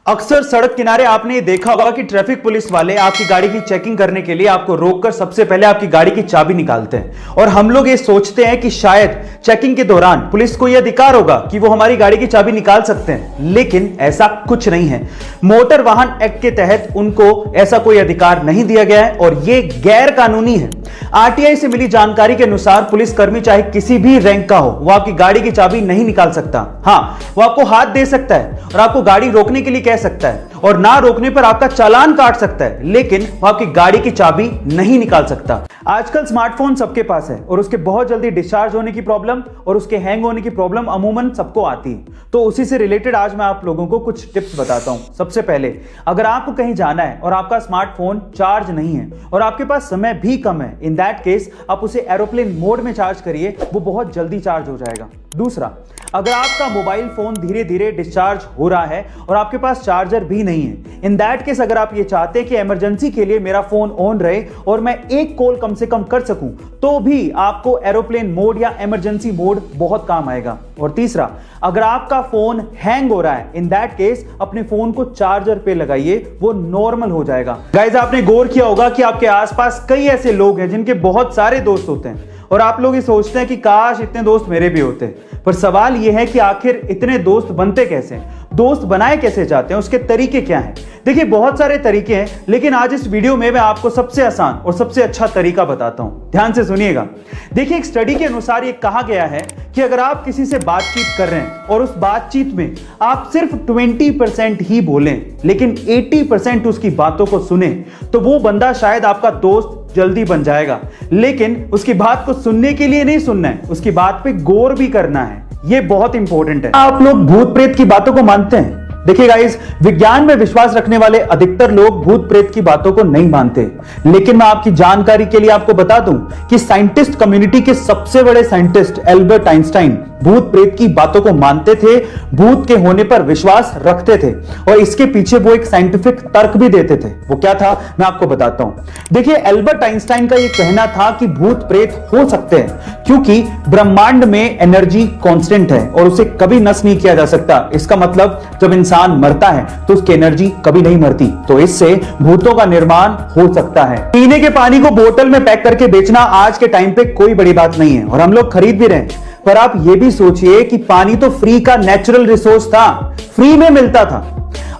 अक्सर सड़क किनारे आपने ये देखा होगा कि ट्रैफिक पुलिस वाले आपकी गाड़ी की चेकिंग करने के लिए आपको रोककर सबसे पहले आपकी गाड़ी की चाबी निकालते हैं और हम लोग ये सोचते हैं कि शायद चेकिंग के दौरान पुलिस को यह अधिकार होगा कि वो हमारी गाड़ी की चाबी निकाल सकते हैं, लेकिन ऐसा कुछ नहीं है। मोटर वाहन एक्ट के तहत उनको ऐसा कोई अधिकार नहीं दिया गया है और यह गैर कानूनी है। आरटीआई से मिली जानकारी के अनुसार पुलिसकर्मी चाहे किसी भी रैंक का हो, वो आपकी गाड़ी की चाबी नहीं निकाल सकता। हाँ, वो आपको हाथ दे सकता है और आपको गाड़ी रोकने के लिए कह सकता है और ना रोकने पर आपका चालान काट सकता है, लेकिन वो आपकी गाड़ी की चाबी नहीं निकाल सकता। आजकल स्मार्टफोन सबके पास है और उसके बहुत जल्दी डिस्चार्ज होने की प्रॉब्लम और उसके हैंग होने की प्रॉब्लम अमूमन सबको आती है। तो उसी से रिलेटेड आज मैं आप लोगों को कुछ टिप्स बताता हूं। सबसे पहले, अगर आपको कहीं जाना है और आपका स्मार्टफोन चार्ज नहीं है और आपके पास समय भी कम है, इन दैट केस आप उसे एरोप्लेन मोड में चार्ज करिए, वो बहुत जल्दी चार्ज हो जाएगा। दूसरा, अगर आपका मोबाइल फोन धीरे धीरे डिस्चार्ज हो रहा है और आपके पास चार्जर भी नहीं है, इन दैट केस अगर आप ये चाहते हैं कि इमरजेंसी के लिए मेरा फोन ऑन रहे और मैं एक कॉल कम से कम कर सकूं, तो भी आपको एरोप्लेन मोड या इमरजेंसी मोड बहुत काम आएगा। और तीसरा, अगर आपका फोन हैंग हो रहा है, इन दैट केस अपने फोन को चार्जर पे लगाइए, वो नॉर्मल हो जाएगा। गाइस, आपने गौर किया होगा कि आपके आसपास कई ऐसे लोग हैं जिनके बहुत सारे दोस्त होते हैं और आप लोग ये सोचते हैं कि काश इतने दोस्त मेरे भी होते। पर सवाल यह है कि आखिर इतने दोस्त बनते कैसे हैं, दोस्त बनाए कैसे जाते हैं, उसके तरीके क्या हैं? देखिए, बहुत सारे तरीके हैं, लेकिन आज इस वीडियो में मैं आपको सबसे आसान और सबसे अच्छा तरीका बताता हूं। ध्यान से सुनिएगा। देखिए, एक स्टडी के अनुसार यह कहा गया है कि अगर आप किसी से बातचीत कर रहे हैं और उस बातचीत में आप सिर्फ 20% ही बोलें, लेकिन 80% उसकी बातों को सुने, तो वो बंदा शायद आपका दोस्त जल्दी बन जाएगा। लेकिन उसकी बात को सुनने के लिए नहीं सुनना है, उसकी बात पे गौर भी करना है। ये बहुत इंपॉर्टेंट है। आप लोग भूत प्रेत की बातों को मानते हैं? देखिए गाइस, विज्ञान में विश्वास रखने वाले अधिकतर लोग भूत प्रेत की बातों को नहीं मानते, लेकिन मैं आपकी जानकारी के लिए आपको बता दूं कि साइंटिस्ट कम्युनिटी के सबसे बड़े साइंटिस्ट एल्बर्ट आइंस्टाइन भूत प्रेत की बातों को मानते थे, भूत के होने पर विश्वास रखते थे और इसके पीछे वो एक साइंटिफिक तर्क भी देते थे। वो क्या था, मैं आपको बताता हूं। देखिए, एल्बर्ट आइंस्टाइन का यह कहना था कि भूत प्रेत हो सकते हैं क्योंकि ब्रह्मांड में एनर्जी कांस्टेंट है और उसे कभी नष्ट नहीं किया जा सकता। इसका मतलब जब इंसान मरता है तो उसकी एनर्जी कभी नहीं मरती, तो इससे भूतों का निर्माण हो सकता है। पीने के पानी को बोतल में पैक करके बेचना आज के टाइम पे कोई बड़ी बात नहीं है और हम लोग खरीद भी रहे हैं, पर आप ये भी सोचिए कि पानी तो फ्री का नेचुरल रिसोर्स था, फ्री में मिलता था।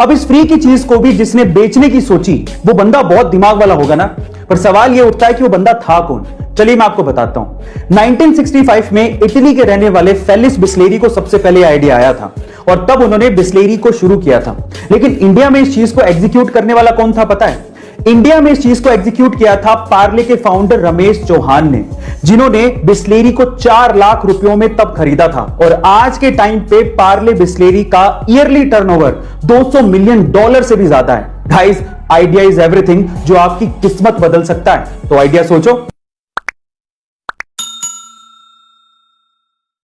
अब इस फ्री की चीज को भी जिसने बेचने की सोची, वो बंदा बहुत दिमाग वाला होगा ना। पर सवाल ये उठता है कि वो बंदा था कौन? चलिए मैं आपको बताता हूं। 1965 में इटली के रहने वाले फेलिस बिस्लेरी को सबसे पहले आइडिया आया था और तब उन्होंने बिस्लेरी को शुरू किया था। लेकिन इंडिया में इस चीज को एग्जीक्यूट करने वाला कौन था पता है? इंडिया में इस चीज को एग्जीक्यूट किया था पार्ले के फाउंडर रमेश चौहान ने, जिन्होंने बिस्लेरी को 4 लाख रुपयों में तब खरीदा था और आज के टाइम पे पार्ले बिस्लेरी का ईयरली टर्नओवर $200 मिलियन से भी ज्यादा है। गाइस, आइडिया इज एवरीथिंग, जो आपकी किस्मत बदल सकता है। तो आइडिया सोचो।